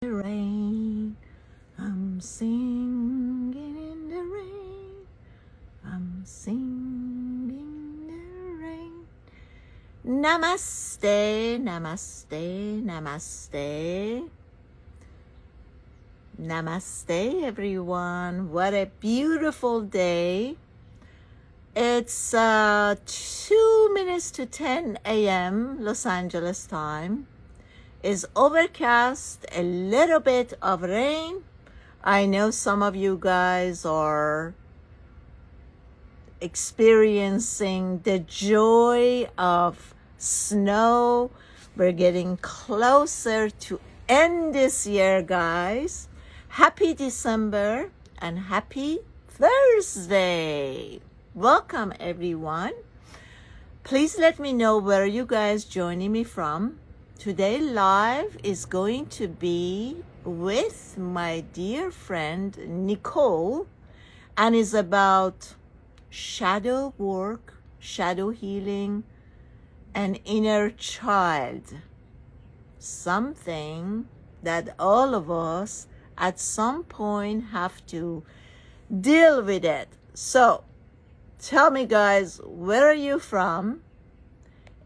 The rain, I'm singing in the rain, I'm singing in the rain. Namaste, namaste, namaste. Namaste, everyone. What a beautiful day. It's 2 minutes to 10 a.m. Los Angeles time. It's overcast, a little bit of rain. I know some of you guys are experiencing the joy of snow. We're getting closer to end this year, guys. Happy December and happy Thursday. Welcome, everyone. Please let me know where you guys joining me from. Today live is going to be with my dear friend Nicole, and is about shadow work, shadow healing, and inner child. Something that all of us at some point have to deal with it. So tell me, guys, where are you from?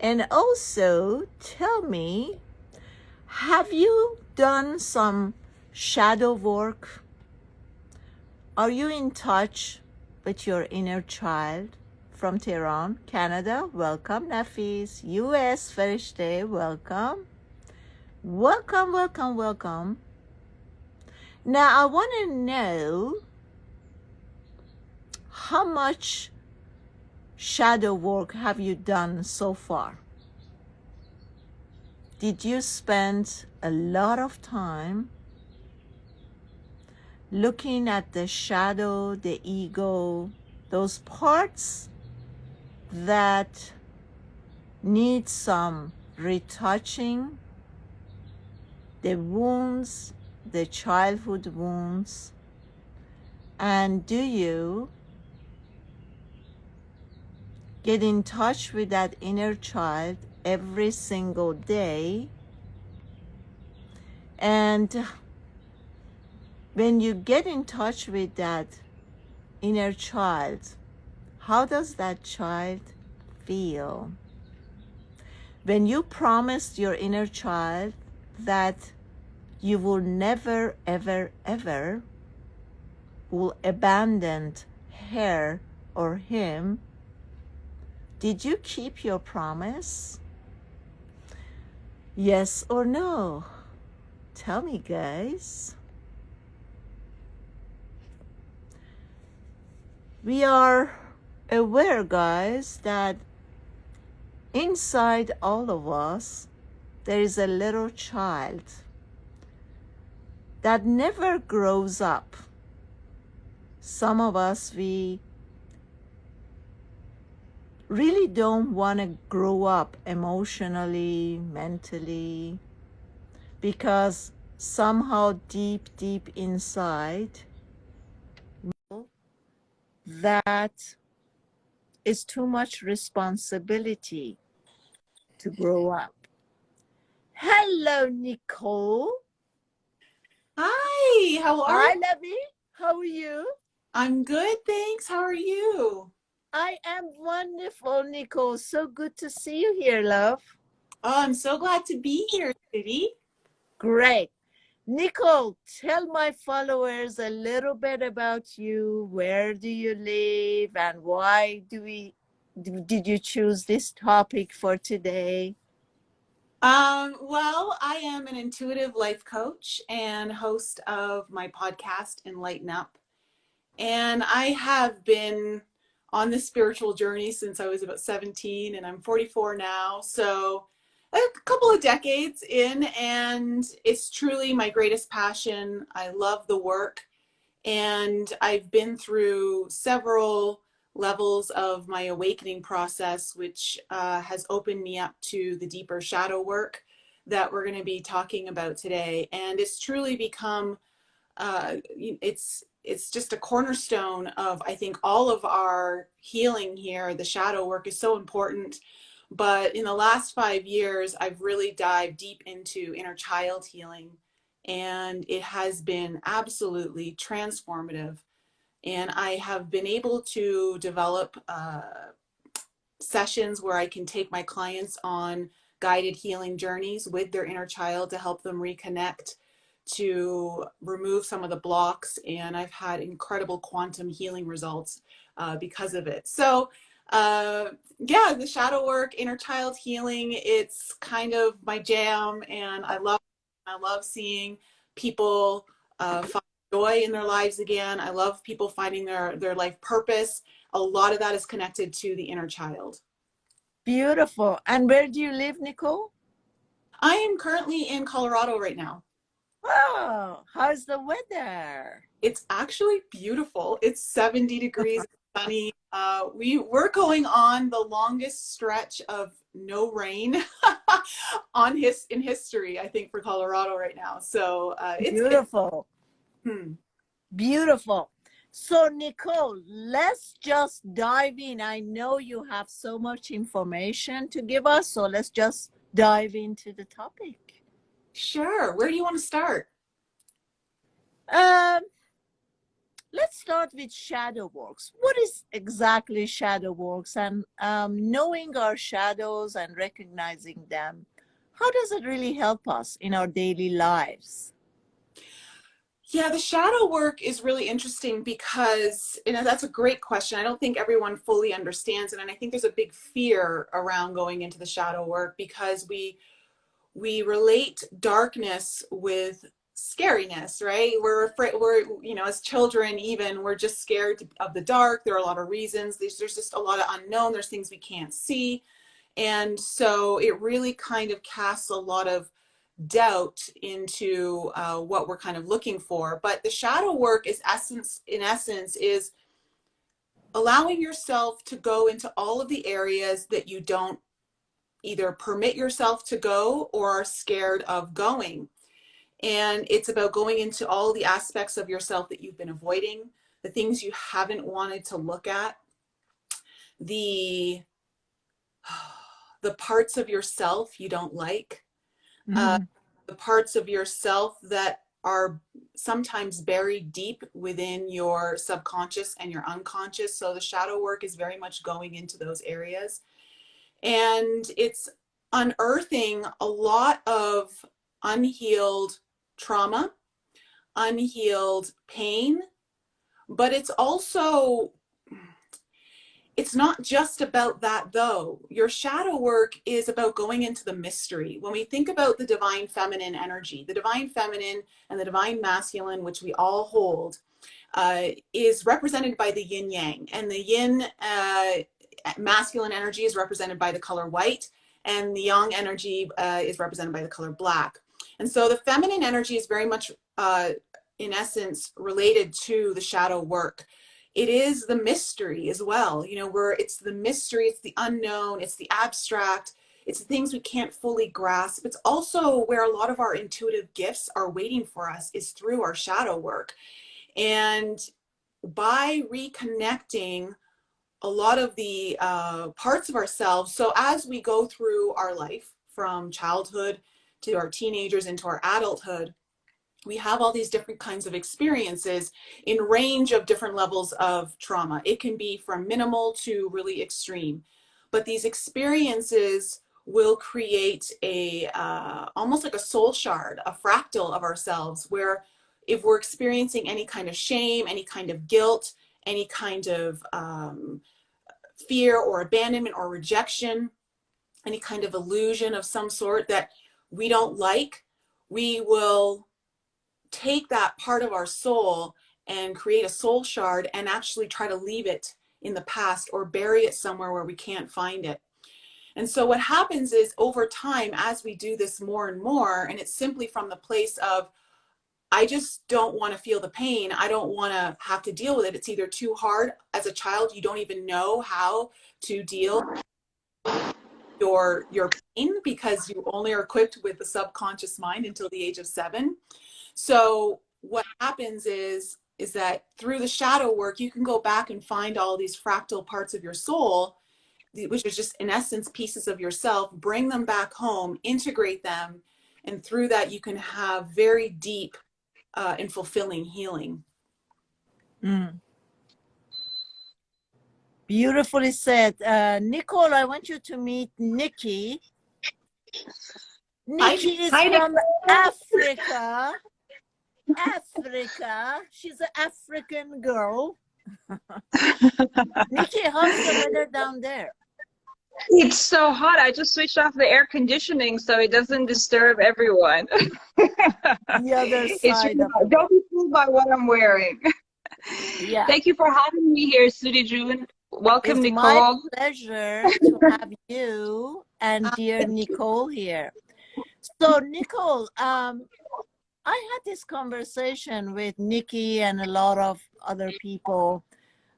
And also tell me, have you done some shadow work? Are you in touch with your inner child? From Tehran, Canada, welcome. Nafis, US, Farishte, welcome. Welcome, welcome, welcome. Now, I want to know how much shadow work have you done so far? Did you spend a lot of time looking at the shadow, the ego, those parts that need some retouching, the wounds, the childhood wounds? And do you get in touch with that inner child every single day? And when you get in touch with that inner child, how does that child feel? When you promised your inner child that you will never, ever, ever will abandon her or him, did you keep your promise? Yes or no? Tell me, guys. We are aware, guys, that inside all of us, there is a little child that never grows up. Some of us, we really don't want to grow up emotionally, mentally, because somehow deep, deep inside, that is too much responsibility to grow up. Hello, Nicole. Hi, how are you? Hi, Lovey. How are you? I'm good, thanks. How are you? I am wonderful, Nicole. So good to see you here, love. Oh, I'm so glad to be here, Sudi. Great. Nicole, tell my followers a little bit about you. Where do you live, and why did you choose this topic for today? Well, I am an intuitive life coach and host of my podcast, Enlighten Up. And I have been on this spiritual journey since I was about 17, and I'm 44 now. So a couple of decades in, and it's truly my greatest passion. I love the work. And I've been through several levels of my awakening process, which has opened me up to the deeper shadow work that we're going to be talking about today. And it's truly become, it's just a cornerstone of, I think, all of our healing here. The shadow work is so important. But in the last 5 years, I've really dived deep into inner child healing. and it has been absolutely transformative. And I have been able to develop sessions where I can take my clients on guided healing journeys with their inner child to help them reconnect, to remove some of the blocks. And I've had incredible quantum healing results because of it. So, yeah, the shadow work, inner child healing, it's kind of my jam. And I love seeing people find joy in their lives again. I love people finding their life purpose. A lot of that is connected to the inner child. Beautiful. And where do you live, Nicole? I am currently in Colorado right now. Oh, how's the weather? It's actually beautiful. It's 70 degrees, sunny. We're going on the longest stretch of no rain in history, I think, for Colorado right now. So it's Beautiful. hmm. Beautiful. So, Nicole, let's just dive in. I know you have so much information to give us, so let's just dive into the topic. Sure. Where do you want to start? Um, let's start with shadow works. What is exactly shadow works? And knowing our shadows and recognizing them, how does it really help us in our daily lives? Yeah, the shadow work is really interesting because, that's a great question. I don't think everyone fully understands it. And I think there's a big fear around going into the shadow work because we relate darkness with scariness, right? We're afraid, as children, even, we're just scared of the dark. There are a lot of reasons. There's just a lot of unknown. There's things we can't see. And so it really kind of casts a lot of doubt into what we're kind of looking for. But the shadow work in essence, is allowing yourself to go into all of the areas that you don't either permit yourself to go or are scared of going. And it's about going into all the aspects of yourself that you've been avoiding, the things you haven't wanted to look at, the the parts of yourself you don't like, uh, Mm-hmm. the parts of yourself that are sometimes buried deep within your subconscious and your unconscious. So the shadow work is very much going into those areas. And it's unearthing a lot of unhealed trauma, unhealed pain, but it's not just about that though. Your shadow work is about going into the mystery. When we think about the divine feminine energy, the divine feminine and the divine masculine, which we all hold, is represented by the yin yang. And the yin masculine energy is represented by the color white, and the yang energy is represented by the color black. And so the feminine energy is very much, in essence, related to the shadow work. It is the mystery as well, where it's the mystery, it's the unknown, it's the abstract, it's the things we can't fully grasp. It's also where a lot of our intuitive gifts are waiting for us, is through our shadow work. And by reconnecting a lot of the parts of ourselves, so as we go through our life from childhood to our teenagers into our adulthood, we have all these different kinds of experiences in range of different levels of trauma. It can be from minimal to really extreme, but these experiences will create a almost like a soul shard, a fractal of ourselves, where if we're experiencing any kind of shame, any kind of guilt, any kind of fear or abandonment or rejection, any kind of illusion of some sort that we don't like, we will take that part of our soul and create a soul shard and actually try to leave it in the past or bury it somewhere where we can't find it. And so what happens is, over time, as we do this more and more, and it's simply from the place of, I just don't want to feel the pain. I don't want to have to deal with it. It's either too hard. As a child, you don't even know how to deal your pain because you only are equipped with the subconscious mind until the age of 7. So what happens is that through the shadow work, you can go back and find all these fractal parts of your soul, which is just in essence pieces of yourself, bring them back home, integrate them, And through that, you can have very deep and fulfilling healing. Mm. Beautifully said. Nicole, I want you to meet Nikki. Nikki is Hi, from Nicole. Africa. Africa. She's an African girl. Nikki, how's the weather down there? It's so hot. I just switched off the air conditioning so it doesn't disturb everyone. The other It's side really of the hot. world. Don't be fooled by what I'm wearing. Yeah. Thank you for having me here, Sudi June. Welcome, It's my Nicole. pleasure to have you and dear Nicole here. So, Nicole, I had this conversation with Nikki and a lot of other people.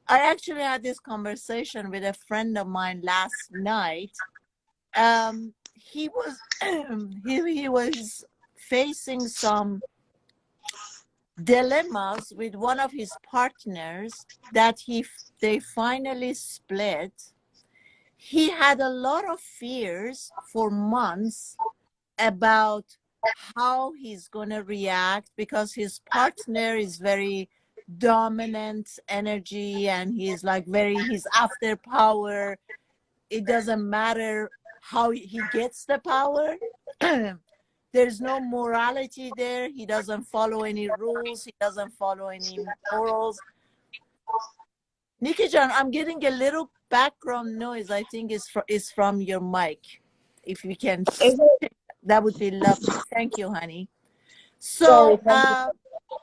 I actually had this conversation with a friend of mine last night. He was he was facing some dilemmas with one of his partners that they finally split. He had a lot of fears for months about how he's going to react because his partner is very dominant energy and he's after power. It doesn't matter how he gets the power. There's no morality there. He doesn't follow any rules. He doesn't follow any morals. Nikki John, I'm getting a little background noise. I think is from your mic. If you can, Is it? that would be lovely. Thank you, honey. Sorry, So, thank you.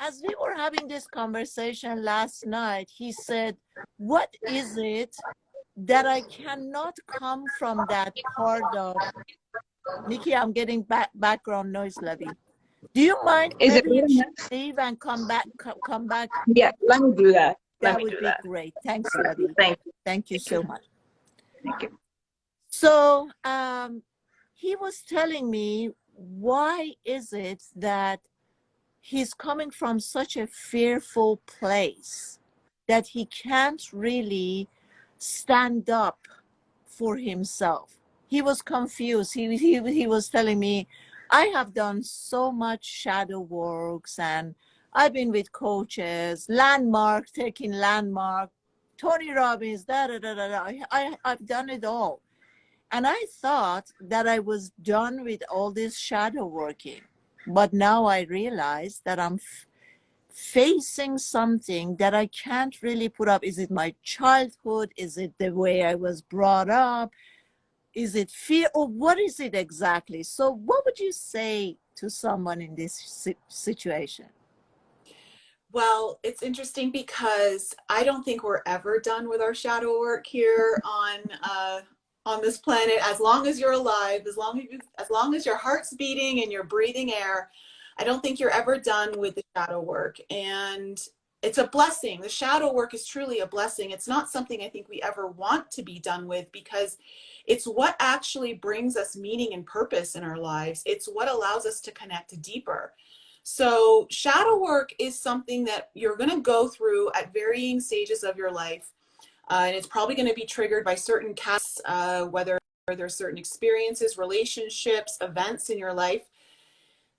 as we were having this conversation last night, he said, "What is it that I cannot come from that part of?" Nikki, I'm getting background noise, Lovey. Do you mind? Is it Maybe you good should enough? leave and come back. Come back. Yeah, let me do that. Let That me would do be that. great. Thanks, Lovey. Thank you. Thank you Thank so you. much. Thank you. So, he was telling me, why is it that he's coming from such a fearful place that he can't really stand up for himself? He was confused. He was telling me, I have done so much shadow works and I've been with coaches, taking landmark, Tony Robbins, da da da da da. I've done it all. And I thought that I was done with all this shadow working. But now I realize that I'm facing something that I can't really put up. Is it my childhood? Is it the way I was brought up? Is it fear? Or what is it exactly? So, what would you say to someone in this situation? Well, it's interesting because I don't think we're ever done with our shadow work here on this planet. As long as you're alive, as long as your heart's beating and you're breathing air, I don't think you're ever done with the shadow work. And it's a blessing. The shadow work is truly a blessing. It's not something I think we ever want to be done with because it's what actually brings us meaning and purpose in our lives. It's what allows us to connect deeper. So, shadow work is something that you're going to go through at varying stages of your life. And it's probably going to be triggered by certain casts, whether there's certain experiences, relationships, events in your life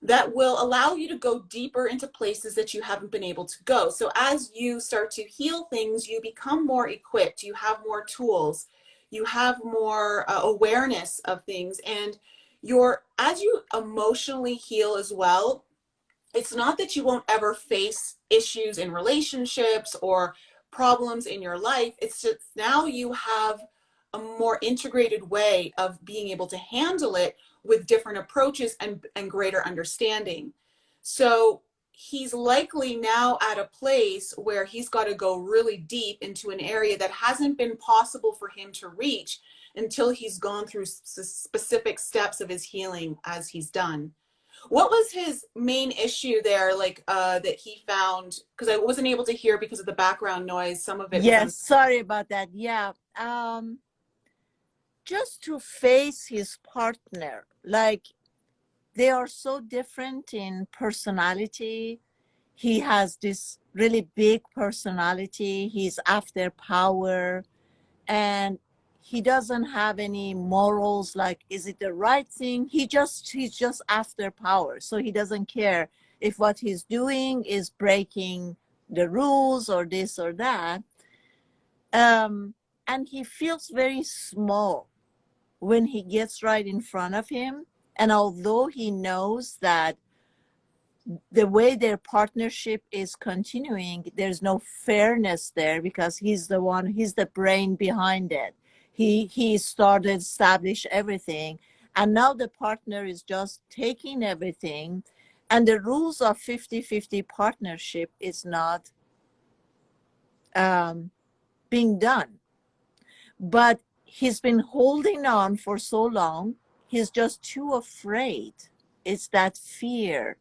that will allow you to go deeper into places that you haven't been able to go. So, as you start to heal things, you become more equipped, you have more tools, you have more awareness of things. And as you emotionally heal as well, it's not that you won't ever face issues in relationships or problems in your life. It's just now you have a more integrated way of being able to handle it with different approaches and greater understanding. So he's likely now at a place where he's got to go really deep into an area that hasn't been possible for him to reach until he's gone through specific steps of his healing as he's done. What was his main issue there, like that he found? Because I wasn't able to hear because of the background noise. Some of it was Yes, sorry about that. Yeah. Just to face his partner, like they are so different in personality. He has this really big personality. He's after power and he doesn't have any morals, like is it the right thing. He's just after power, so he doesn't care if what he's doing is breaking the rules or this or that. And he feels very small when he gets right in front of him. And although he knows that the way their partnership is continuing, there's no fairness there, because he's the brain behind it. He started, establish everything, and now the partner is just taking everything, and the rules of 50-50 partnership is not being done. But he's been holding on for so long, he's just too afraid. It's that fear.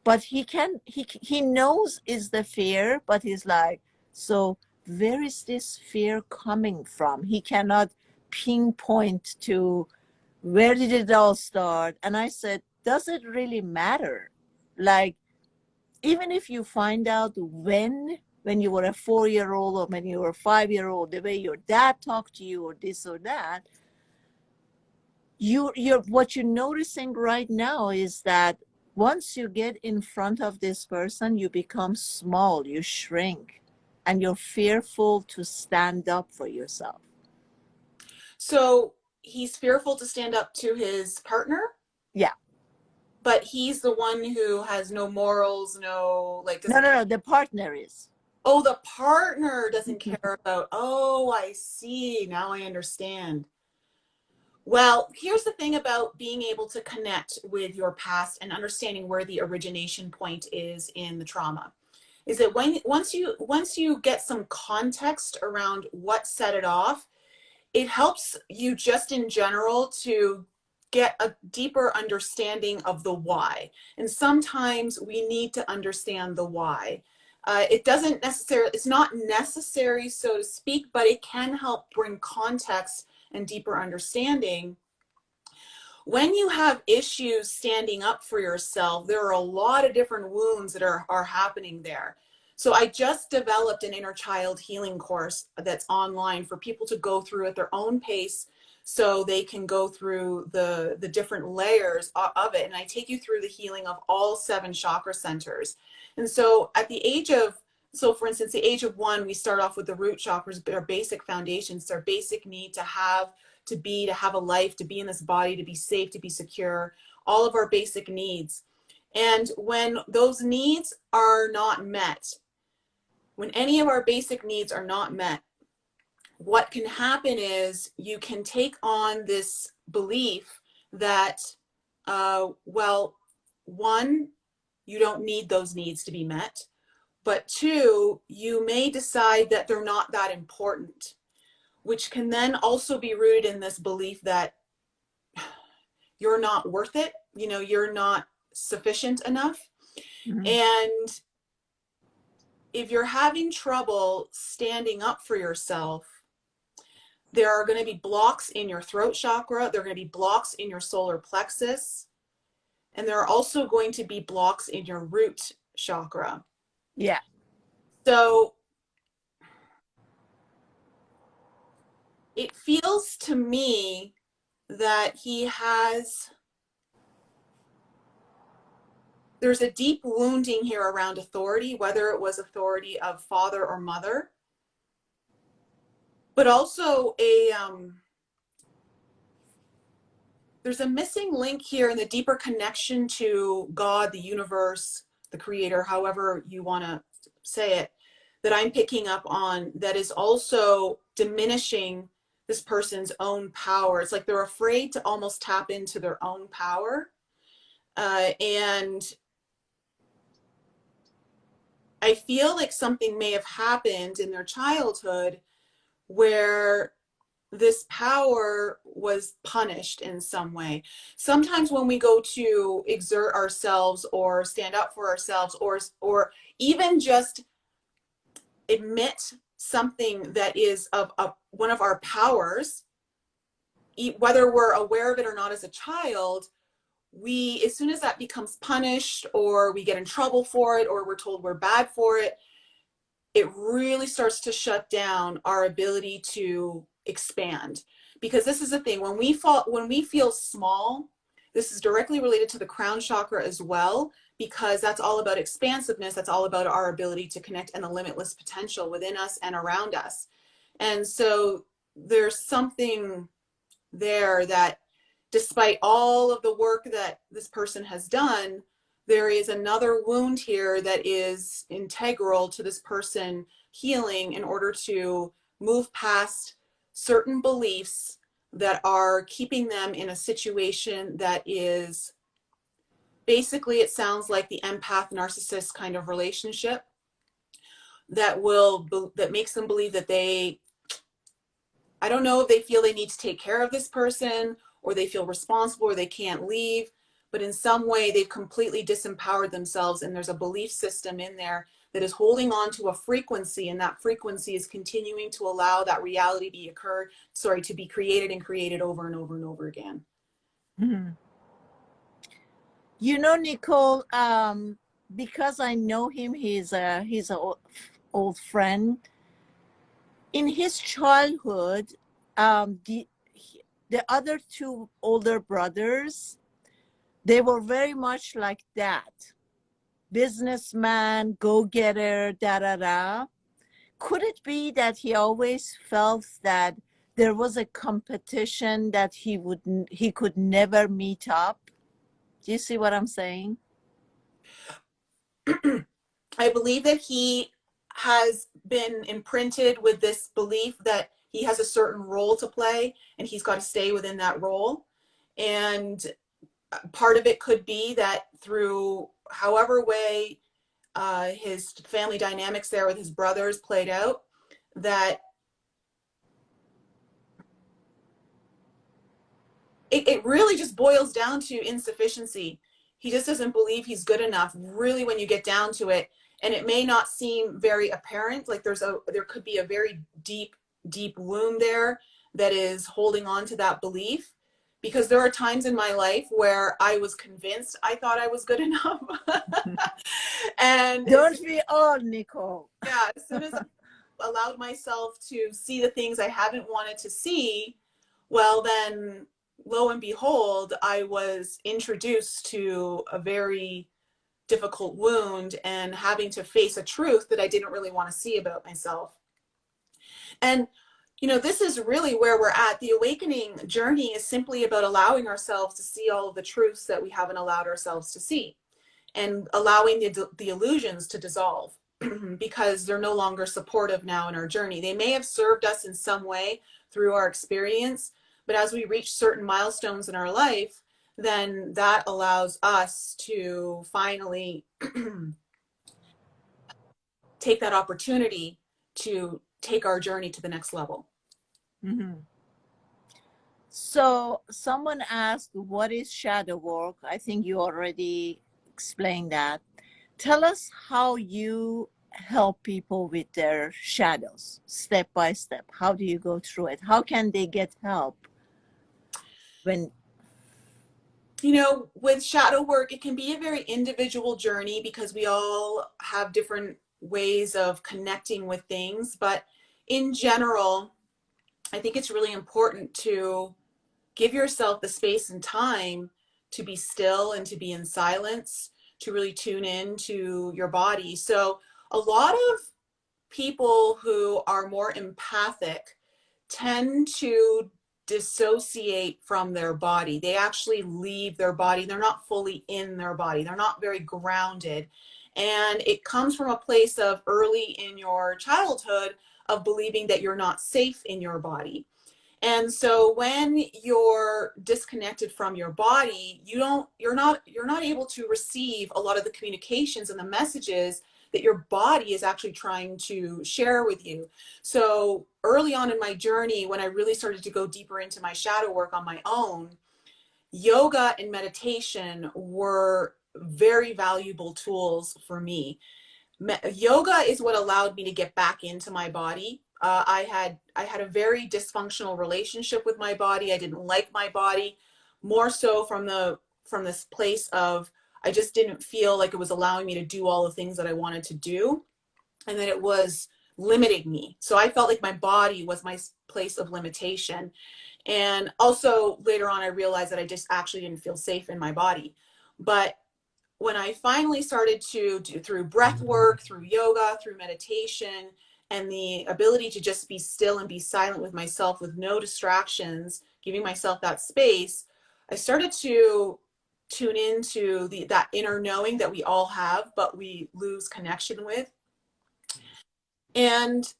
But he knows is the fear, but he's like, so where is this fear coming from? He cannot pinpoint to where did it all start. And I said, does it really matter? Like, even if you find out when you were a 4-year-old or when you were a 5-year-old, the way your dad talked to you or this or that, you're what you're noticing right now is that once you get in front of this person, you become small, you shrink, and you're fearful to stand up for yourself. So he's fearful to stand up to his partner? Yeah. But he's the one who has no morals, no, like, No, the partner is. Oh, the partner doesn't care about, oh, I see. Now I understand. Well, here's the thing about being able to connect with your past and understanding where the origination point is in the trauma, is that once you get some context around what set it off, it helps you just in general to get a deeper understanding of the why. And sometimes we need to understand the why. It's not necessary, so to speak, but it can help bring context and deeper understanding. When you have issues standing up for yourself, there are a lot of different wounds that are happening there. So I just developed an inner child healing course that's online for people to go through at their own pace, so they can go through the different layers of it. And I take you through the healing of all 7 chakra centers. And so for instance, the age of 1, we start off with the root chakras, our basic foundations, our basic need to have a life, to be in this body, to be safe, to be secure, all of our basic needs. And when those needs are not met, when any of our basic needs are not met, what can happen is you can take on this belief that, well, 1, you don't need those needs to be met, but 2, you may decide that they're not that important, which can then also be rooted in this belief that you're not worth it, you're not sufficient enough. Mm-hmm. And if you're having trouble standing up for yourself, there are going to be blocks in your throat chakra, there are going to be blocks in your solar plexus, and there are also going to be blocks in your root chakra. Yeah. So it feels to me that there's a deep wounding here around authority, whether it was authority of father or mother, but also there's a missing link here in the deeper connection to God, the universe, the creator, however you want to say it, that I'm picking up on, that is also diminishing this person's own power. It's like they're afraid to almost tap into their own power. And I feel like something may have happened in their childhood where this power was punished in some way. Sometimes when we go to exert ourselves or stand up for ourselves, or even just admit something that is of one of our powers, whether we're aware of it or not as a child, as soon as that becomes punished, or we get in trouble for it, or we're told we're bad for it, it really starts to shut down our ability to expand. Because this is the thing, when we feel small, this is directly related to the crown chakra as well, because that's all about expansiveness. That's all about our ability to connect and the limitless potential within us and around us. And so there's something there that, despite all of the work that this person has done, there is another wound here that is integral to this person healing in order to move past certain beliefs that are keeping them in a situation that is basically, it sounds like the empath narcissist kind of relationship that makes them believe that I don't know if they feel they need to take care of this person, or they feel responsible, or they can't leave, but in some way they've completely disempowered themselves, and there's a belief system in there that is holding on to a frequency, and that frequency is continuing to allow that reality to be created and created over and over and over again. Mm-hmm. You know, Nicole, because I know him, he's a old friend. In his childhood, the other two older brothers, they were very much like that. Businessman, go-getter, da-da-da. Could it be that he always felt that there was a competition that he could never meet up? Do you see what I'm saying? I believe that he has been imprinted with this belief that he has a certain role to play and he's got to stay within that role. And part of it could be that through however way his family dynamics there with his brothers played out, that it really just boils down to insufficiency. He just doesn't believe he's good enough, really, when you get down to it. And it may not seem very apparent, like there could be a very deep wound there that is holding on to that belief. Because there are times in my life where I was convinced I thought I was good enough. And don't we all, Nicole? Yeah, as soon as I allowed myself to see the things I haven't wanted to see, well, then lo and behold, I was introduced to a very difficult wound and having to face a truth that I didn't really want to see about myself. And you know, this is really where we're at. The awakening journey is simply about allowing ourselves to see all of the truths that we haven't allowed ourselves to see, and allowing the illusions to dissolve because they're no longer supportive now in our journey. They may have served us in some way through our experience, but as we reach certain milestones in our life, then that allows us to finally take that opportunity to take our journey to the next level. Mm-hmm. So someone asked, what is shadow work? I think you already explained that. Tell us how you help people with their shadows, step by step. How do you go through it? How can they get help? When, you know, with shadow work, it can be a very individual journey because we all have different ways of connecting with things. But in general, I think it's really important to give yourself the space and time to be still and to be in silence, to really tune in to your body. So a lot of people who are more empathic tend to dissociate from their body. They actually leave their body. They're not fully in their body. They're not very grounded. And it comes from a place of early in your childhood of believing that you're not safe in your body. And so when you're disconnected from your body, you're not able to receive a lot of the communications and the messages that your body is actually trying to share with you. So early on in my journey, when I really started to go deeper into my shadow work on my own, yoga and meditation were very valuable tools for me. Yoga is what allowed me to get back into my body. I had a very dysfunctional relationship with my body. I didn't like my body, more so from this place of I just didn't feel like it was allowing me to do all the things that I wanted to do, and that it was limiting me. So I felt like my body was my place of limitation. And also later on, I realized that I just actually didn't feel safe in my body. But when I finally started to do through breath work, through yoga, through meditation, and the ability to just be still and be silent with myself with no distractions, giving myself that space, I started to tune into that inner knowing that we all have, but we lose connection with. And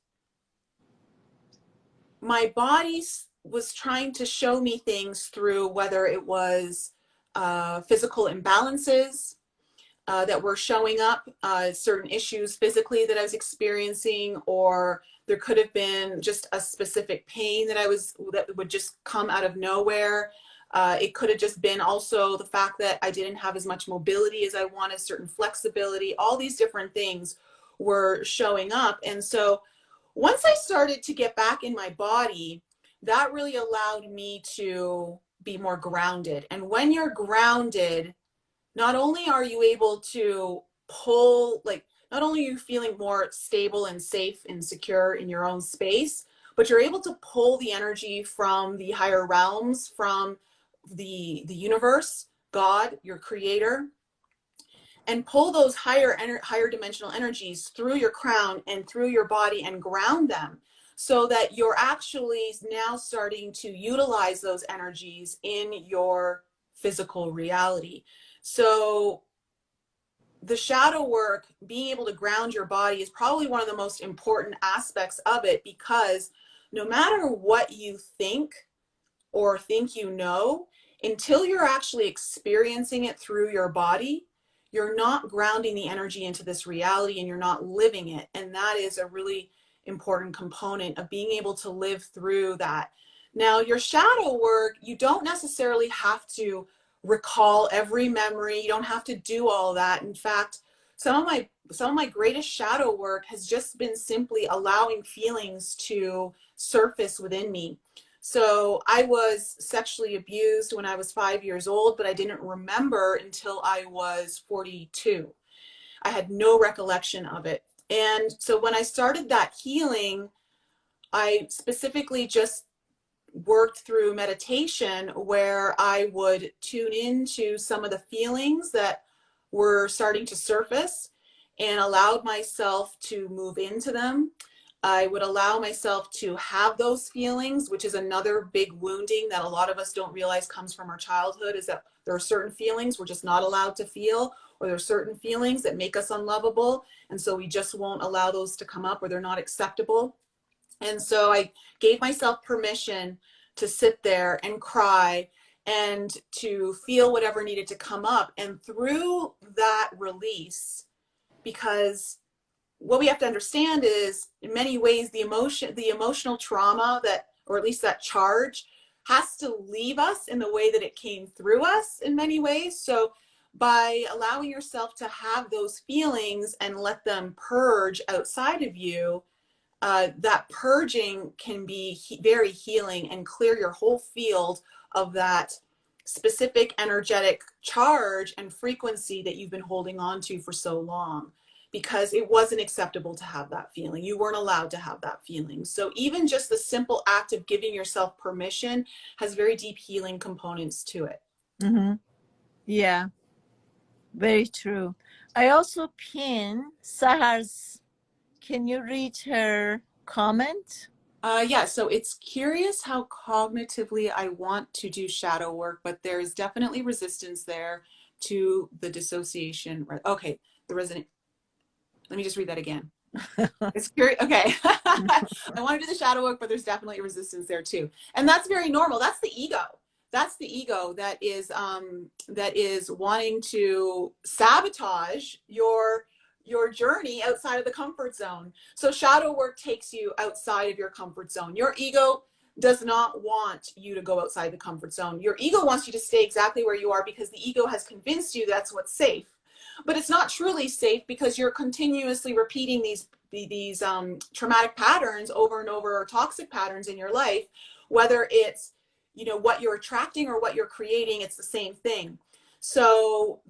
my body was trying to show me things through whether it was physical imbalances that were showing up, certain issues physically that I was experiencing, or there could have been just a specific pain that would just come out of nowhere. It could have just been also the fact that I didn't have as much mobility as I wanted, certain flexibility, all these different things were showing up. And so once I started to get back in my body, that really allowed me to be more grounded. And when you're grounded, not only are you able to pull, not only are you feeling more stable and safe and secure in your own space, but you're able to pull the energy from the higher realms, from the universe, God, your creator, and pull those higher dimensional energies through your crown and through your body and ground them, so that you're actually now starting to utilize those energies in your physical reality. So the shadow work, being able to ground your body, is probably one of the most important aspects of it, because no matter what you think or think you know, until you're actually experiencing it through your body, you're not grounding the energy into this reality and you're not living it. And that is a really important component of being able to live through that. Now, your shadow work, you don't necessarily have to recall every memory. You don't have to do all that. In fact, some of my greatest shadow work has just been simply allowing feelings to surface within me. So I was sexually abused when I was 5 years old, but I didn't remember until I was 42. I had no recollection of it. And so when I started that healing, I specifically just worked through meditation, where I would tune into some of the feelings that were starting to surface and allowed myself to move into them. I would allow myself to have those feelings, which is another big wounding that a lot of us don't realize comes from our childhood, is that there are certain feelings we're just not allowed to feel, or there are certain feelings that make us unlovable. And so we just won't allow those to come up, or they're not acceptable. And so I gave myself permission to sit there and cry and to feel whatever needed to come up. And through that release, because what we have to understand is, in many ways, the emotional trauma, that, or at least that charge, has to leave us in the way that it came through us in many ways. So by allowing yourself to have those feelings and let them purge outside of you, that purging can be very healing and clear your whole field of that specific energetic charge and frequency that you've been holding on to for so long, because it wasn't acceptable to have that feeling. You weren't allowed to have that feeling. So even just the simple act of giving yourself permission has very deep healing components to it. Mm-hmm. Yeah, very true. I also pin Sahar's. Can you read her comment? Yeah, so it's curious how cognitively I want to do shadow work, but there's definitely resistance there to the dissociation. Okay, the resonant. Let me just read that again. It's curious. Okay. I want to do the shadow work, but there's definitely a resistance there too. And that's very normal. That's the ego. That's the ego that is wanting to sabotage your journey outside of the comfort zone. So shadow work takes you outside of your comfort zone. Your ego does not want you to go outside the comfort zone. Your ego wants you to stay exactly where you are, because the ego has convinced you that's what's safe. But it's not truly safe, because you're continuously repeating these traumatic patterns over and over, or toxic patterns in your life. Whether it's, what you're attracting or what you're creating, it's the same thing. So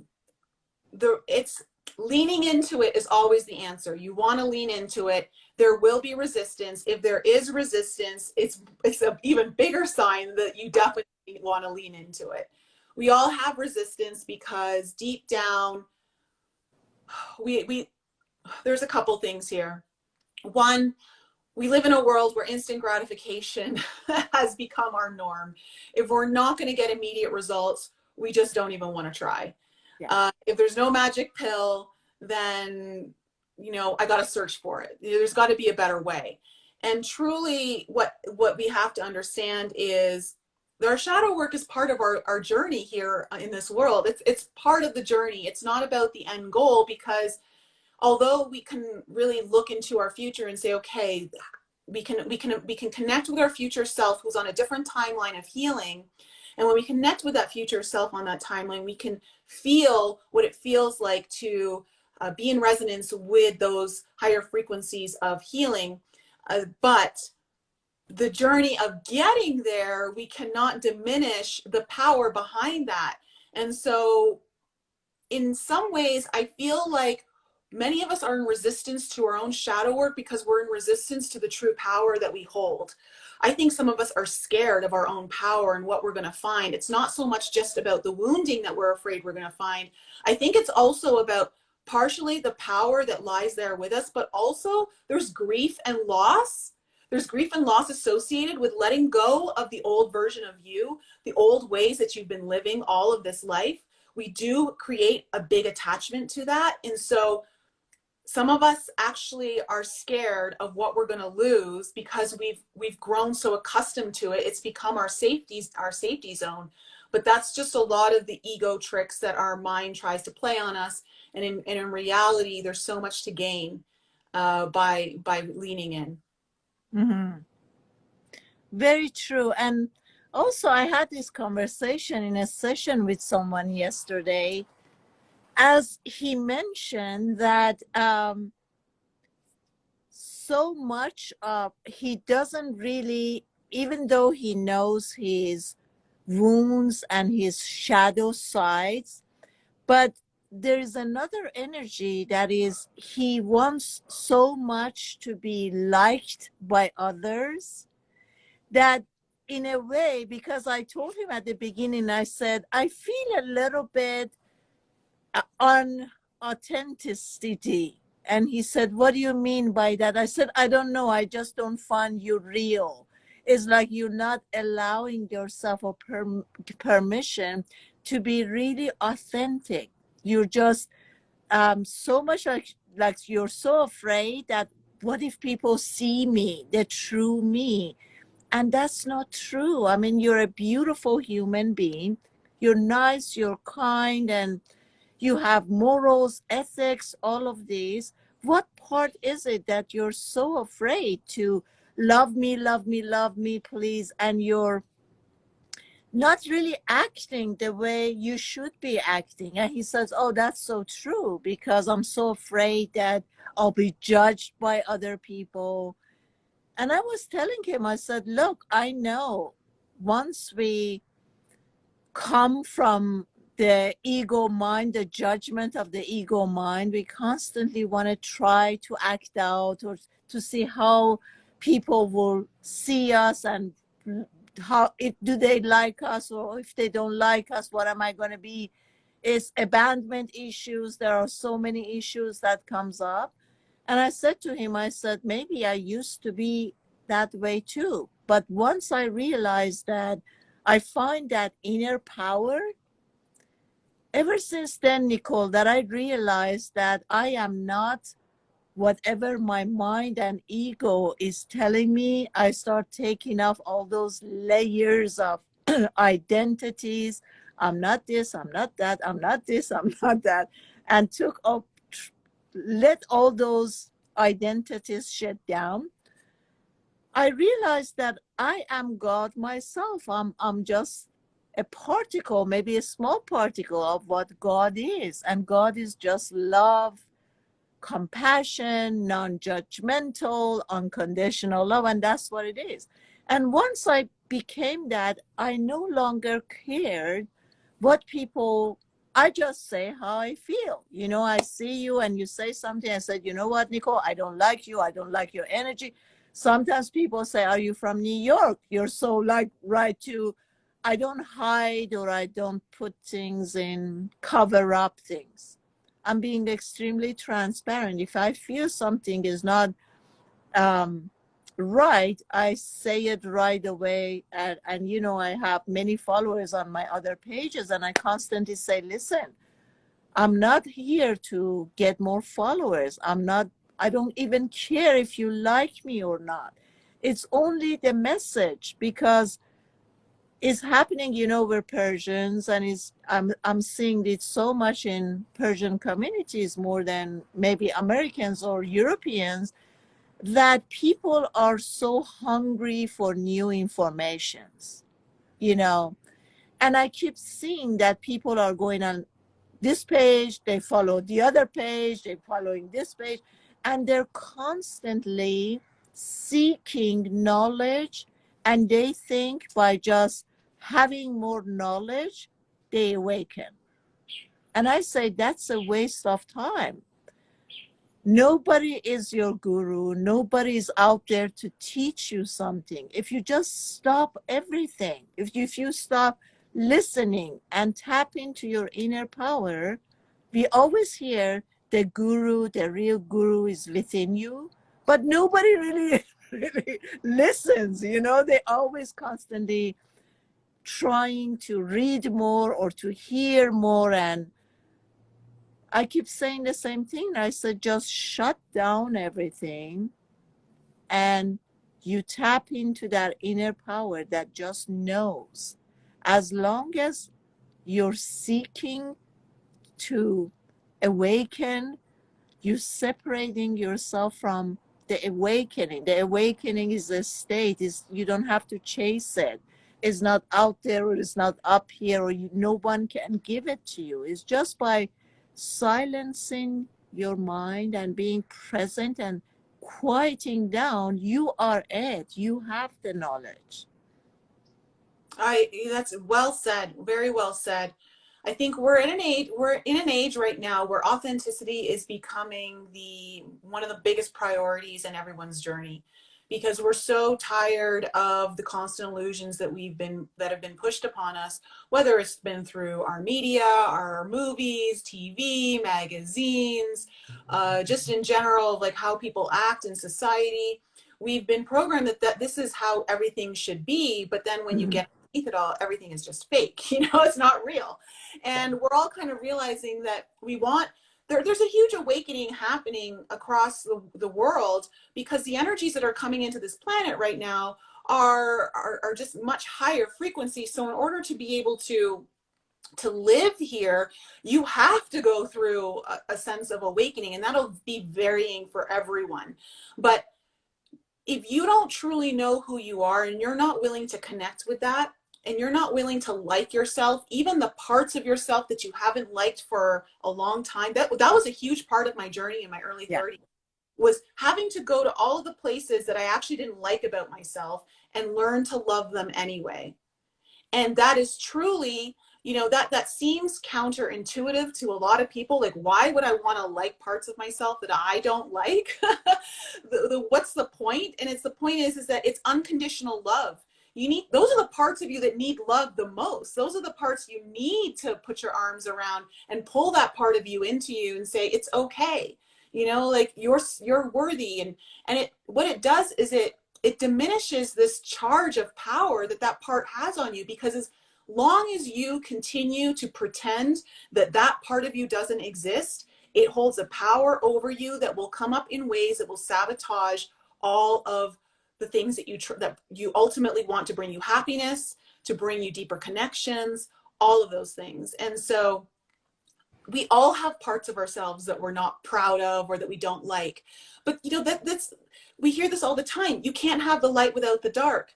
it's leaning into it is always the answer. You want to lean into it. There will be resistance. If there is resistance, it's an even bigger sign that you definitely want to lean into it. We all have resistance because deep down, we there's a couple things here. One, we live in a world where instant gratification has become our norm. If we're not going to get immediate results, we just don't even want to try. Yeah. If there's no magic pill, then, you know, I got to search for it. There's got to be a better way. And truly what we have to understand is our shadow work is part of our journey here in this world. It's part of the journey. It's not about the end goal, because although we can really look into our future and say, okay, we can connect with our future self who's on a different timeline of healing. And when we connect with that future self on that timeline, we can feel what it feels like to be in resonance with those higher frequencies of healing. But the journey of getting there, we cannot diminish the power behind that. And so in some ways, I feel like many of us are in resistance to our own shadow work because we're in resistance to the true power that we hold. I think some of us are scared of our own power and what we're going to find. It's not so much just about the wounding that we're afraid we're going to find. I think it's also about partially the power that lies there with us, but also there's grief and loss. There's grief and loss associated with letting go of the old version of you, the old ways that you've been living all of this life. We do create a big attachment to that. And so some of us actually are scared of what we're going to lose because we've grown so accustomed to it. It's become our safety zone. But that's just a lot of the ego tricks that our mind tries to play on us. And in reality, there's so much to gain by leaning in. Mm-hmm. Very true. And also, I had this conversation in a session with someone yesterday, as he mentioned that so much of he doesn't really, even though he knows his wounds and his shadow sides, but there is another energy that is he wants so much to be liked by others that in a way, because I told him at the beginning, I said, I feel a little bit unauthenticity. And he said, what do you mean by that? I said, I don't know. I just don't find you real. It's like you're not allowing yourself a permission to be really authentic. You're just so much like you're so afraid that what if people see me, the true me? And that's not true. I mean, you're a beautiful human being. You're nice, you're kind, and you have morals, ethics, all of these. What part is it that you're so afraid to love me, love me, love me, please, and you're not really acting the way you should be acting? And he says, oh, that's so true, because I'm so afraid that I'll be judged by other people. And I was telling him, I said, look, I know once we come from the ego mind, the judgment of the ego mind, we constantly want to try to act out or to see how people will see us and how do they like us, or if they don't like us, what am I going to be? It's abandonment issues. There are so many issues that comes up. And I said to him, I said, maybe I used to be that way too. But once I realized that I find that inner power, ever since then, Nicole, that I realized that I am not whatever my mind and ego is telling me. I start taking off all those layers of identities. I'm not this, I'm not that, I'm not this, I'm not that. And took up, let all those identities shut down. I realized that I am God myself. I'm just a particle, maybe a small particle of what God is. And God is just love, compassion, non-judgmental, unconditional love. And that's what it is. And once I became that, I no longer cared what people I just say how I feel. You know, I see you and you say something. I said, you know what, Nicole, I don't like you. I don't like your energy. Sometimes people say, are you from New York? You're so like right to, I don't hide or I don't put things in, cover up things. I'm being extremely transparent. If I feel something is not um, right, I say it right away. And, you know, I have many followers on my other pages, and I constantly say, listen, I'm not here to get more followers. I don't even care if you like me or not. It's only the message, because it's happening, you know, we're Persians, and I'm seeing it so much in Persian communities more than maybe Americans or Europeans, that people are so hungry for new informations, you know. And I keep seeing that people are going on this page, they follow the other page, they're following this page, and they're constantly seeking knowledge. And they think by just having more knowledge, they awaken. And I say that's a waste of time. Nobody is your guru. Nobody is out there to teach you something. If you just stop everything, if you stop listening and tap into your inner power, we always hear the guru, the real guru is within you, but nobody really, really listens. You know, they always constantly trying to read more or to hear more. And I keep saying the same thing. I said, just shut down everything and you tap into that inner power that just knows. As long as you're seeking to awaken, you're separating yourself from the awakening. The awakening is a state. Is you don't have to chase it. It's not out there, or it's not up here, or no one can give it to you. It's just by silencing your mind and being present and quieting down. You are it. You have the knowledge. That's well said, very well said. I think we're in an age right now where authenticity is becoming the one of the biggest priorities in everyone's journey, because we're so tired of the constant illusions that have been pushed upon us, whether it's been through our media, our movies, TV, magazines, just in general, like how people act in society. We've been programmed that this is how everything should be, but then when you get it all, everything is just fake. You know, it's not real. And we're all kind of realizing that there's a huge awakening happening across the world, because the energies that are coming into this planet right now are just much higher frequency. So in order to be able to live here, you have to go through a sense of awakening, and that'll be varying for everyone. But if you don't truly know who you are, and you're not willing to connect with that, and you're not willing to like yourself, even the parts of yourself that you haven't liked for a long time, that was a huge part of my journey in my early 30s, was having to go to all of the places that I actually didn't like about myself and learn to love them anyway. And that is truly, you know, that seems counterintuitive to a lot of people. Like, why would I want to like parts of myself that I don't like? What's the point? And the point is that it's unconditional love. Those are the parts of you that need love the most. Those are the parts you need to put your arms around and pull that part of you into you and say, it's okay. You know, like you're worthy. And what it does is it diminishes this charge of power that part has on you, because as long as you continue to pretend that part of you doesn't exist, it holds a power over you that will come up in ways that will sabotage all of the things that you ultimately want to bring you happiness, to bring you deeper connections, all of those things. And so we all have parts of ourselves that we're not proud of or that we don't like. But you know, we hear this all the time. You can't have the light without the dark.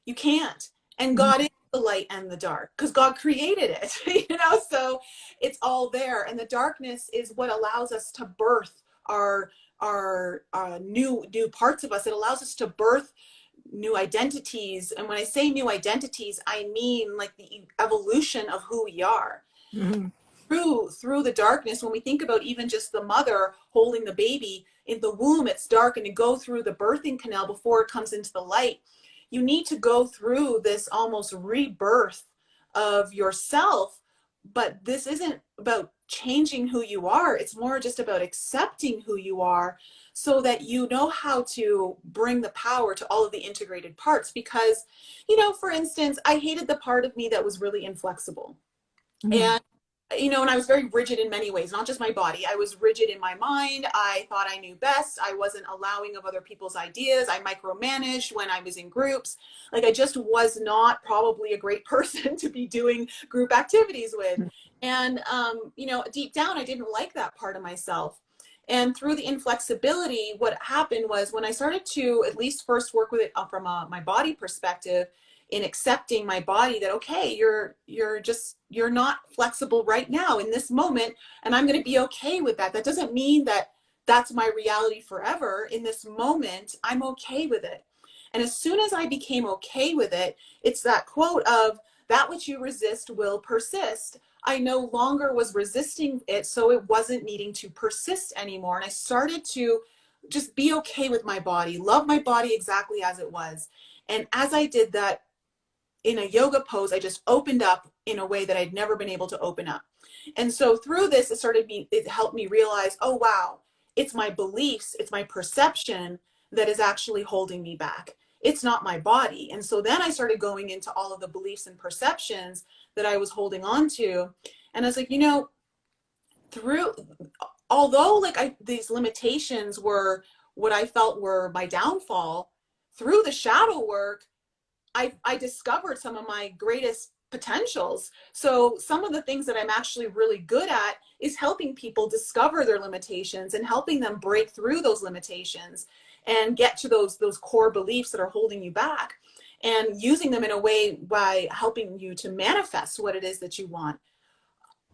You can't. And God is the light and the dark, because God created it, you know, so it's all there. And the darkness is what allows us to birth our new parts of us. It allows us to birth new identities. And when I say new identities, I mean like the evolution of who we are. Mm-hmm. through the darkness. When we think about even just the mother holding the baby in the womb, it's dark, and to go through the birthing canal before it comes into the light, you need to go through this almost rebirth of yourself. But this isn't about changing who you are. It's more just about accepting who you are, so that you know how to bring the power to all of the integrated parts. Because, for instance, I hated the part of me that was really inflexible. And and I was very rigid in many ways, not just my body. I was rigid in my mind. I thought I knew best. I wasn't allowing of other people's ideas. I micromanaged when I was in groups. Like, I just was not probably a great person to be doing group activities with. And, deep down, I didn't like that part of myself. And through the inflexibility, what happened was, when I started to at least first work with it from my body perspective, in accepting my body, that, okay, you're not flexible right now in this moment, and I'm going to be okay with that. That doesn't mean that that's my reality forever. In this moment, I'm okay with it. And as soon as I became okay with it, it's that quote of, that which you resist will persist. I no longer was resisting it, so it wasn't needing to persist anymore. And I started to just be okay with my body, love my body exactly as it was. And as I did that, in a yoga pose, I just opened up in a way that I'd never been able to open up. And so through this, it helped me realize, oh, wow, it's my beliefs, it's my perception that is actually holding me back. It's not my body. And so then I started going into all of the beliefs and perceptions that I was holding on to. And I was like, although these limitations were what I felt were my downfall, through the shadow work, I discovered some of my greatest potentials. So some of the things that I'm actually really good at is helping people discover their limitations and helping them break through those limitations and get to those core beliefs that are holding you back, and using them in a way by helping you to manifest what it is that you want.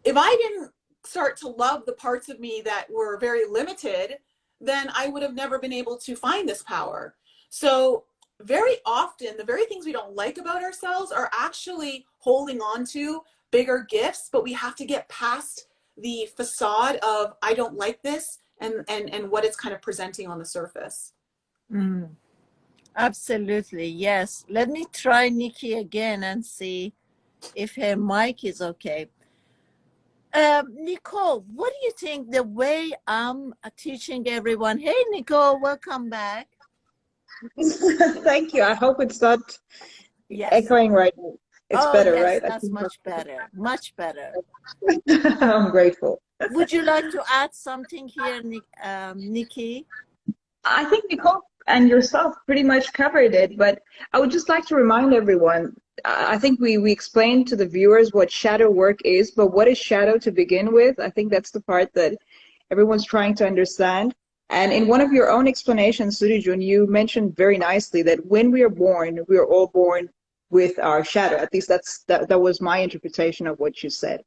If I didn't start to love the parts of me that were very limited, then I would have never been able to find this power. So very often, the very things we don't like about ourselves are actually holding on to bigger gifts, but we have to get past the facade of, I don't like this, and what it's kind of presenting on the surface. Absolutely, yes. Let me try Nikki again and see if her mic is okay. Nicole, what do you think, the way I'm teaching everyone? Hey, Nicole, welcome back. Thank you. I hope it's not Yes. echoing right now. It's better, yes, right? That's much better. Much better. I'm grateful. Would you like to add something here, Nikki? I think Nicole and yourself pretty much covered it, but I would just like to remind everyone, I think we explained to the viewers what shadow work is, but what is shadow to begin with? I think that's the part that everyone's trying to understand. And in one of your own explanations, Sudijun, you mentioned very nicely that when we are born, we are all born with our shadow. At least that was my interpretation of what you said.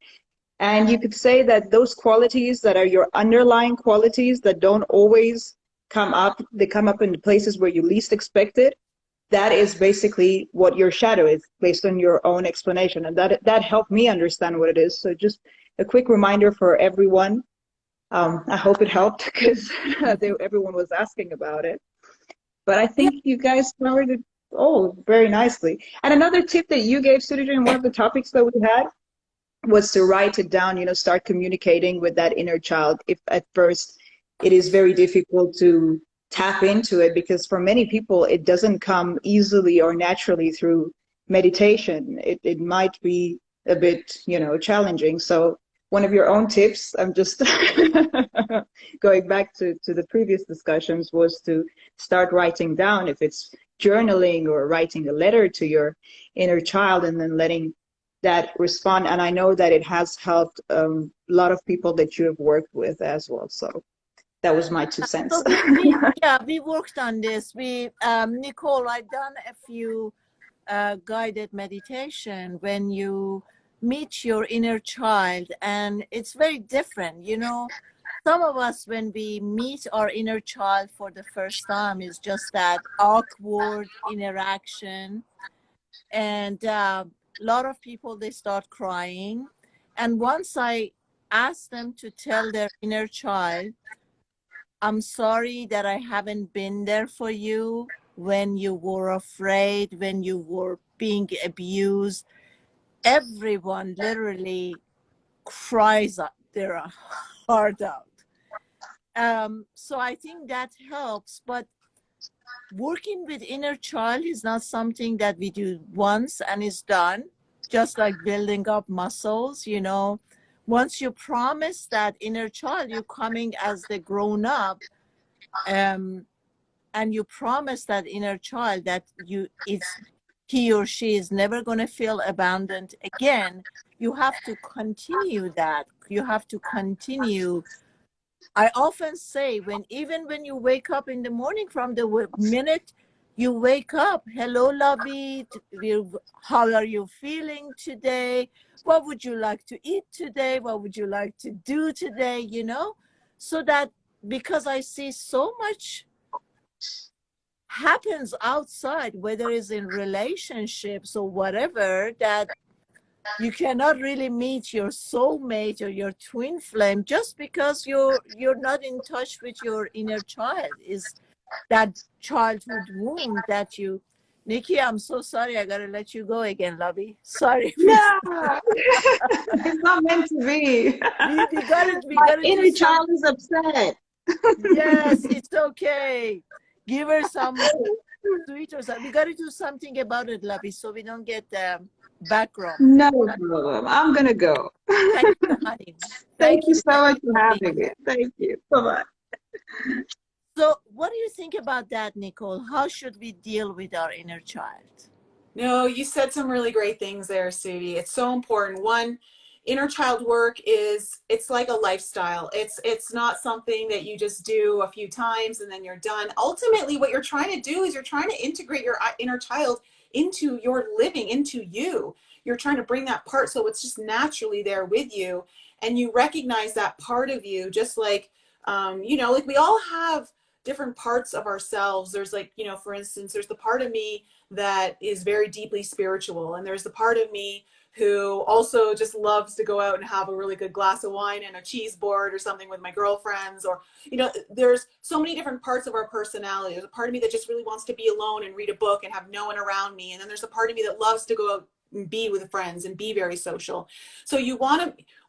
And you could say that those qualities that are your underlying qualities that don't always come up, they come up in the places where you least expect it. That is basically what your shadow is, based on your own explanation. And that helped me understand what it is. So just a quick reminder for everyone. I hope it helped, because everyone was asking about it. But I think you guys covered it all very nicely. And another tip that you gave, Sudhir, in one of the topics that we had, was to write it down, start communicating with that inner child. If at first it is very difficult to tap into it, because for many people it doesn't come easily or naturally through meditation. It might be a bit, challenging. So one of your own tips, I'm just going back to the previous discussions, was to start writing down, if it's journaling or writing a letter to your inner child, and then letting that respond. And I know that it has helped a lot of people that you have worked with as well. So that was my 2 cents. So we worked on this. Nicole, I've done a few guided meditation when you meet your inner child, and it's very different. Some of us, when we meet our inner child for the first time, is just that awkward interaction, and a lot of people, they start crying. And once I ask them to tell their inner child, I'm sorry that I haven't been there for you when you were afraid, when you were being abused. Everyone literally cries out their heart out. So I think that helps. But working with inner child is not something that we do once and is done, just like building up muscles, you know. Once you promise that inner child, you're coming as the grown up, and you promise that inner child that he or she is never going to feel abandoned again, you have to continue that. You have to continue. I often say, even when you wake up in the morning, from the minute you wake up, hello, lovey, how are you feeling today? What would you like to eat today? What would you like to do today? You know, so that, because I see so much happens outside, whether it's in relationships or whatever, that you cannot really meet your soulmate or your twin flame just because you're not in touch with your inner child. Is that childhood wound that you, Nikki, I'm so sorry, I gotta let you go again, lovey. Sorry. Yeah, it's not meant to be. we gotta My do inner some, child is upset. yes, it's okay. Give her some sweet or something. We gotta do something about it, lovey, so we don't get background. No problem. I'm gonna go. Thank you, honey. Thank Thank you you. so much for Thank you. having me. Thank you. Bye-bye. So what do you think about that, Nicole? How should we deal with our inner child? No, you said some really great things there, Sudi. It's so important. One, inner child work it's like a lifestyle. It's not something that you just do a few times and then you're done. Ultimately, what you're trying to do is you're trying to integrate your inner child into your living, into you. You're trying to bring that part so it's just naturally there with you, and you recognize that part of you, just like like we all have different parts of ourselves. There's like, for instance, there's the part of me that is very deeply spiritual, and there's the part of me who also just loves to go out and have a really good glass of wine and a cheese board or something with my girlfriends. Or there's so many different parts of our personality. There's a part of me that just really wants to be alone and read a book and have no one around me, and then there's a part of me that loves to go out and be with friends and be very social. So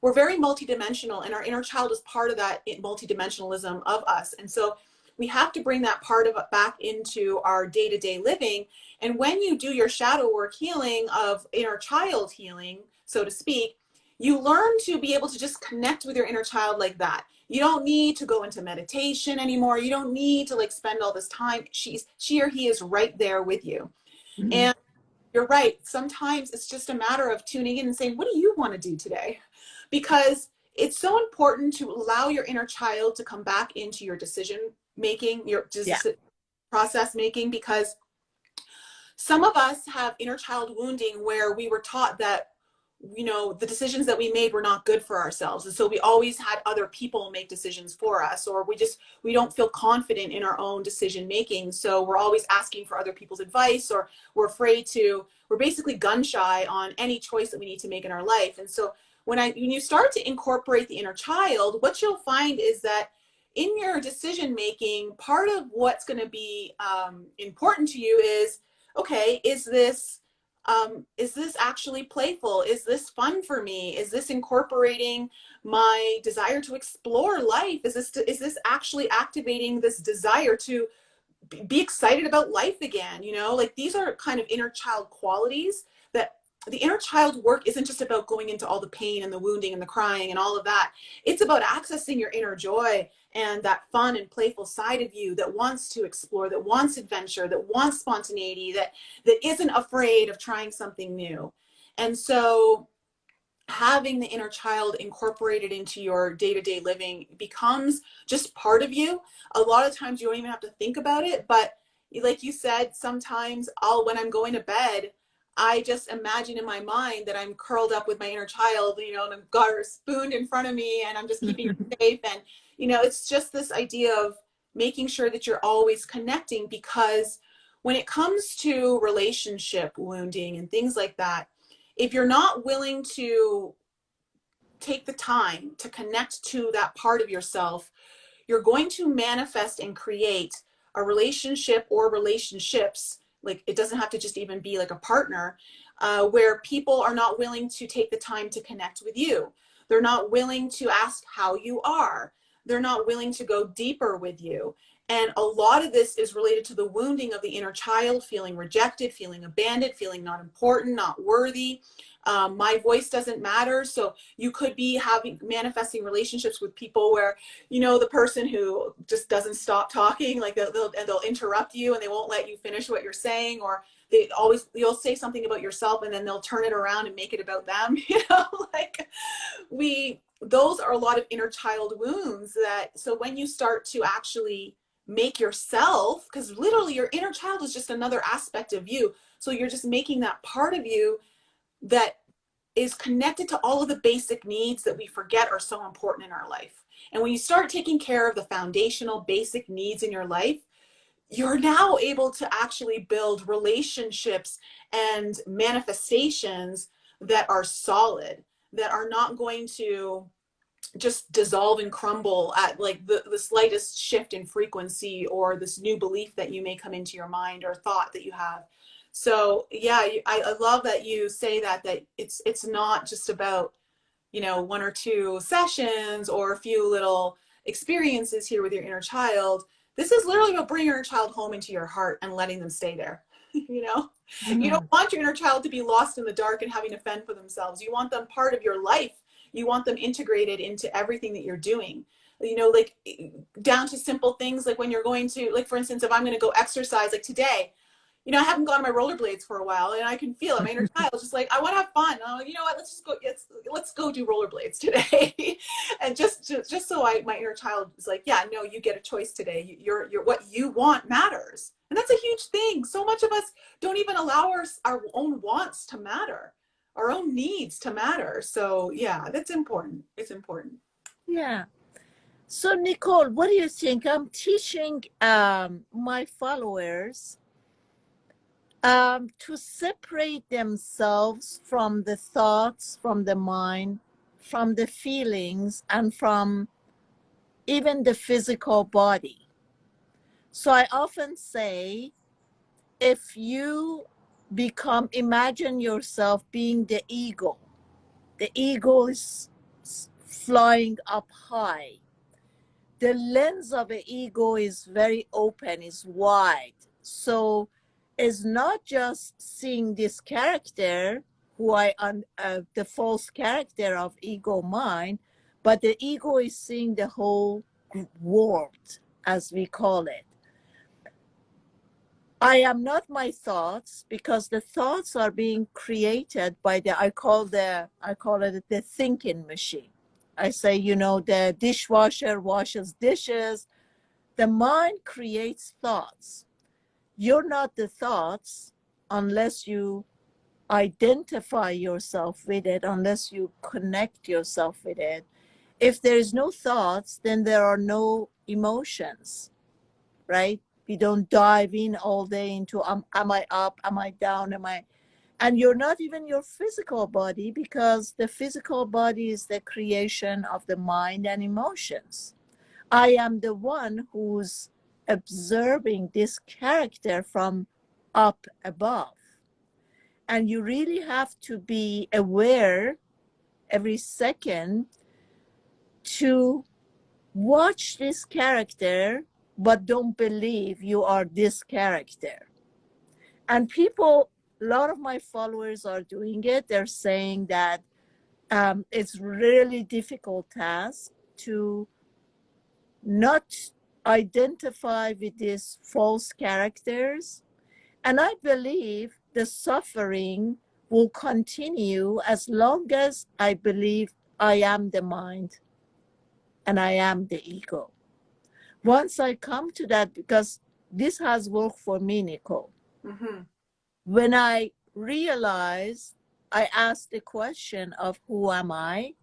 we're very multidimensional, and our inner child is part of that multidimensionalism of us. And so we have to bring that part of it back into our day-to-day living. And when you do your shadow work healing of inner child healing, so to speak, you learn to be able to just connect with your inner child like that. You don't need to go into meditation anymore. You don't need to spend all this time. She or he is right there with you. Mm-hmm. And you're right. Sometimes it's just a matter of tuning in and saying, what do you want to do today? Because it's so important to allow your inner child to come back into your decision making, your process making, because some of us have inner child wounding where we were taught that the decisions that we made were not good for ourselves, and so we always had other people make decisions for us, or we don't feel confident in our own decision making, so we're always asking for other people's advice, or we're basically gun shy on any choice that we need to make in our life. And so when you start to incorporate the inner child, what you'll find is that in your decision making, part of what's going to be important to you is, okay, is this actually playful? Is this fun for me? Is this incorporating my desire to explore life? Is this actually activating this desire to be excited about life again? These are kind of inner child qualities. That the inner child work isn't just about going into all the pain and the wounding and the crying and all of that. It's about accessing your inner joy and that fun and playful side of you that wants to explore, that wants adventure, that wants spontaneity, that isn't afraid of trying something new. And so having the inner child incorporated into your day-to-day living becomes just part of you. A lot of times you don't even have to think about it, but like you said, sometimes when I'm going to bed, I just imagine in my mind that I'm curled up with my inner child, and I've got her spooned in front of me, and I'm just keeping her safe. And, it's just this idea of making sure that you're always connecting, because when it comes to relationship wounding and things like that, if you're not willing to take the time to connect to that part of yourself, you're going to manifest and create a relationship or relationships. Like, it doesn't have to just even be like a partner, where people are not willing to take the time to connect with you. They're not willing to ask how you are. They're not willing to go deeper with you. And a lot of this is related to the wounding of the inner child, feeling rejected, feeling abandoned, feeling not important, not worthy. My voice doesn't matter. So you could be manifesting relationships with people where, you know, the person who just doesn't stop talking, like they'll interrupt you and they won't let you finish what you're saying, or you'll say something about yourself and then they'll turn it around and make it about them. You know, like those are a lot of inner child wounds so when you start to actually make yourself, because literally your inner child is just another aspect of you. So you're just making that part of you that is connected to all of the basic needs that we forget are so important in our life. And when you start taking care of the foundational basic needs in your life, you're now able to actually build relationships and manifestations that are solid, that are not going to just dissolve and crumble at like the slightest shift in frequency or this new belief that you may come into your mind or thought that you have. So yeah, I love that you say that it's not just about, you know, one or two sessions or a few little experiences here with your inner child. This is literally about bringing your child home into your heart and letting them stay there. You know, you don't want your inner child to be lost in the dark and having to fend for themselves. You want them part of your life. You want them integrated into everything that you're doing. You know, like down to simple things like when you're going to, like, for instance, if I'm going to go exercise, like today, you know, I haven't gone on my rollerblades for a while, and I can feel it. My inner child is just like, I want to have fun. I'm like, you know what? Let's go do rollerblades today, and just so my inner child is like, yeah, no, you get a choice today. You're what you want matters, and that's a huge thing. So much of us don't even allow our own wants to matter, our own needs to matter. So yeah, that's important. It's important. Yeah. So Nicole, what do you think? I'm teaching my followers to separate themselves from the thoughts, from the mind, from the feelings, and from even the physical body. So I often say, if you imagine yourself being the eagle is flying up high. The lens of an eagle is very open, is wide. So it's not just seeing this character, the false character of ego mind, but the ego is seeing the whole world, as we call it. I am not my thoughts, because the thoughts are being created by I call it the thinking machine. I say, you know, the dishwasher washes dishes. The mind creates thoughts. You're not the thoughts unless you identify yourself with it, unless you connect yourself with it. If there is no thoughts, then there are no emotions, right? We don't dive in all day into am I up, am I down, and you're not even your physical body, because the physical body is the creation of the mind and emotions. I am the one who's observing this character from up above. And you really have to be aware every second to watch this character, but don't believe you are this character. And a lot of my followers are doing it. They're saying that it's really difficult task to not identify with these false characters. And I believe the suffering will continue as long as I believe I am the mind and I am the ego. Once I come to that, because this has worked for me, Nicole. Mm-hmm. When I realized, I asked the question of who am I?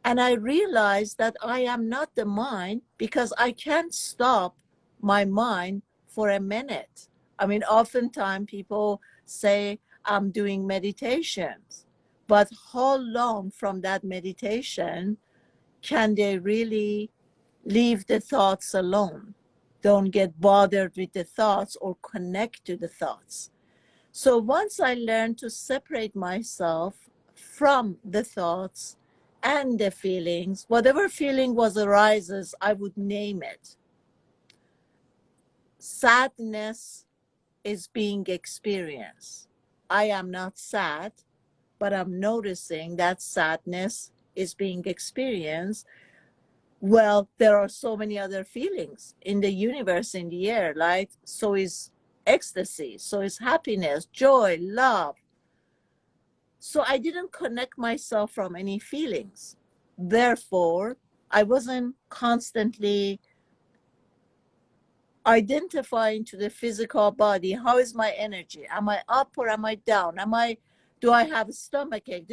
And I realized that I am not the mind, because I can't stop my mind for a minute. I mean, oftentimes people say I'm doing meditations. But how long from that meditation can they really leave the thoughts alone? Don't get bothered with the thoughts or connect to the thoughts. So once I learned to separate myself from the thoughts and the feelings, whatever feeling was arises, I would name it. Sadness is being experienced. I am not sad, but I'm noticing that sadness is being experienced. Well, there are so many other feelings in the universe, in the air, like so is ecstasy, so is happiness, joy, love. So I didn't connect myself from any feelings. Therefore, I wasn't constantly identifying to the physical body. How is my energy? Am I up or am I down? Do I have a stomach ache?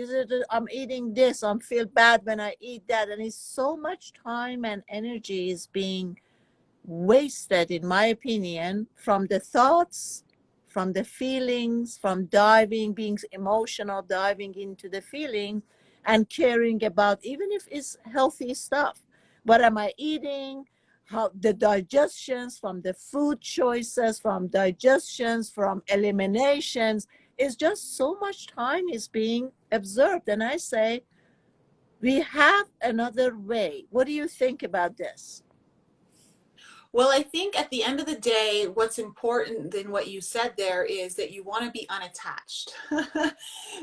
I'm eating this. I feel bad when I eat that. And it's so much time and energy is being wasted, in my opinion, from the thoughts, from the feelings, from diving, being emotional, diving into the feeling and caring about, even if it's healthy stuff. What am I eating? How the digestions, from the food choices, from digestions, from eliminations, is just so much time is being observed. And I say, we have another way. What do you think about this? Well, I think at the end of the day, what's important than what you said there is that you want to be unattached.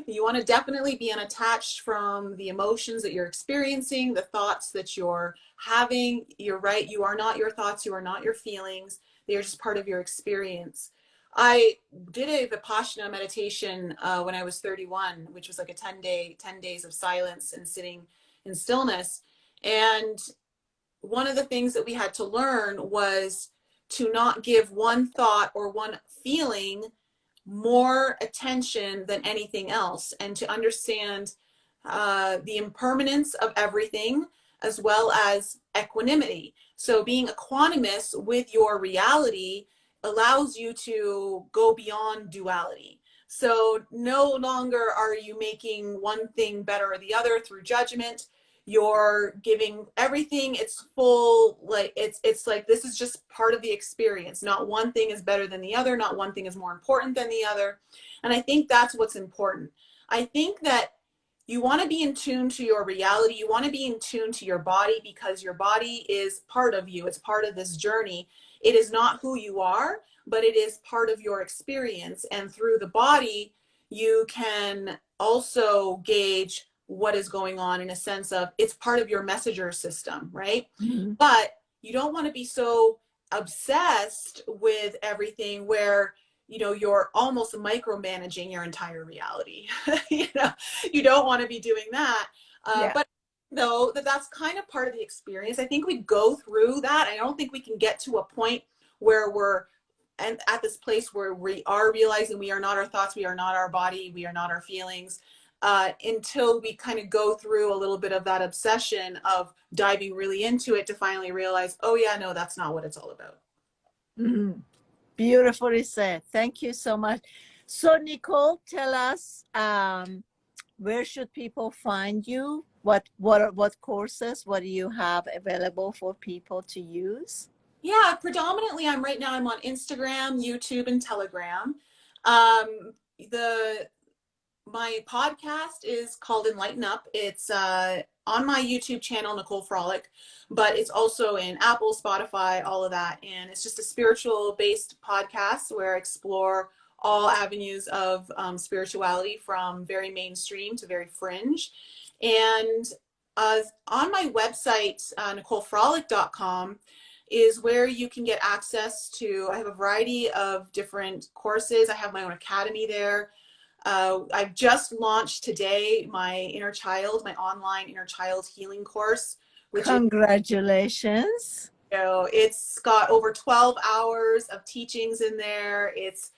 You want to definitely be unattached from the emotions that you're experiencing, the thoughts that you're having. You're right. You are not your thoughts. You are not your feelings. They are just part of your experience. I did a Vipassana meditation when I was 31, which was like a 10 days of silence and sitting in stillness. And one of the things that we had to learn was to not give one thought or one feeling more attention than anything else, and to understand the impermanence of everything as well as equanimity. So being equanimous with your reality allows you to go beyond duality. So no longer are you making one thing better or the other through judgment. You're giving everything its full, like it's like this is just part of the experience. Not one thing is better than the other, not one thing is more important than the other. And I think that's what's important. I think that you want to be in tune to your reality. You want to be in tune to your body, because your body is part of you. It's part of this journey. It is not who you are, but it is part of your experience. And through the body, you can also gauge what is going on, in a sense of it's part of your messenger system, right? Mm-hmm. But you don't want to be so obsessed with everything where you're almost micromanaging your entire reality. You don't want to be doing that. Yeah. But though that's kind of part of the experience. I think we go through that. I don't think we can get to a point where we're and at this place where we are realizing we are not our thoughts, we are not our body, we are not our feelings, until we kind of go through a little bit of that obsession of diving really into it to finally realize, oh yeah, no, that's not what it's all about. Mm-hmm. Beautifully said. Thank you so much. So, Nicole, tell us, where should people find you? What courses? What do you have available for people to use? Yeah, predominantly I'm on Instagram, YouTube, and Telegram. The My podcast is called Enlighten Up. It's on my YouTube channel, Nicole Frolic, but it's also in Apple, Spotify, all of that. And it's just a spiritual based podcast where I explore all avenues of spirituality, from very mainstream to very fringe. And on my website, NicoleFrolic.com, is where you can get access to, I have a variety of different courses. I have my own academy there. I've just launched today my my online inner child healing course, which Congratulations. is, it's got over 12 hours of teachings in there. It's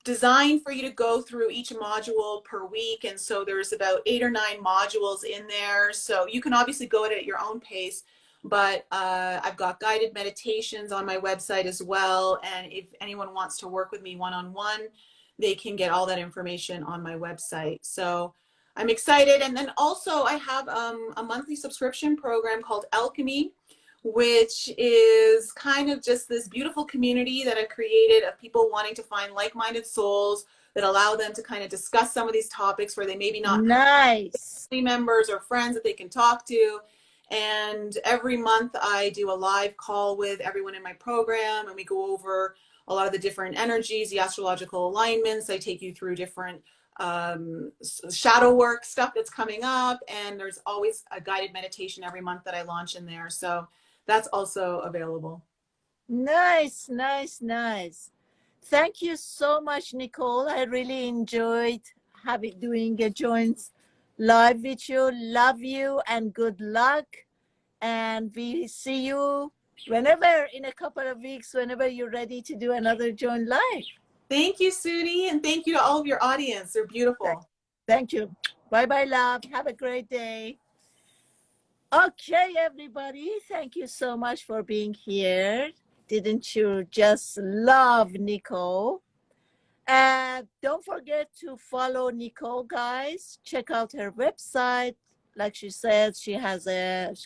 designed for you to go through each module per week. And so there's about 8 or 9 modules in there. So you can obviously go at your own pace, but I've got guided meditations on my website as well. And if anyone wants to work with me one-on-one, they can get all that information on my website. So I'm excited. And then also I have a monthly subscription program called Alchemy, which is kind of just this beautiful community that I created of people wanting to find like-minded souls that allow them to kind of discuss some of these topics where they maybe not Nice. have family members or friends that they can talk to. And every month I do a live call with everyone in my program, and we go over a lot of the different energies, the astrological alignments. I take you through different shadow work stuff that's coming up, and there's always a guided meditation every month that I launch in there, so that's also available. Nice, nice, nice. Thank you so much, Nicole. I really enjoyed doing a joint live with you. Love you and good luck. And we see you whenever, in a couple of weeks, whenever you're ready to do another joint live. Thank you, Sudi, and thank you to all of your audience. They're beautiful. Thank you. Bye-bye, love. Have a great day. Okay, everybody. Thank you so much for being here. Didn't you just love Nicole? And don't forget to follow Nicole, guys. Check out her website. Like she said, she has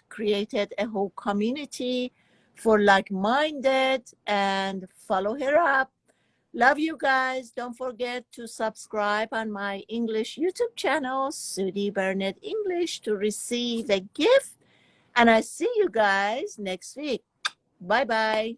created a whole community for like-minded, and follow her up. Love you guys. Don't forget to subscribe on my English YouTube channel, Sudi Burnett English, to receive a gift. And I see you guys next week. Bye-bye.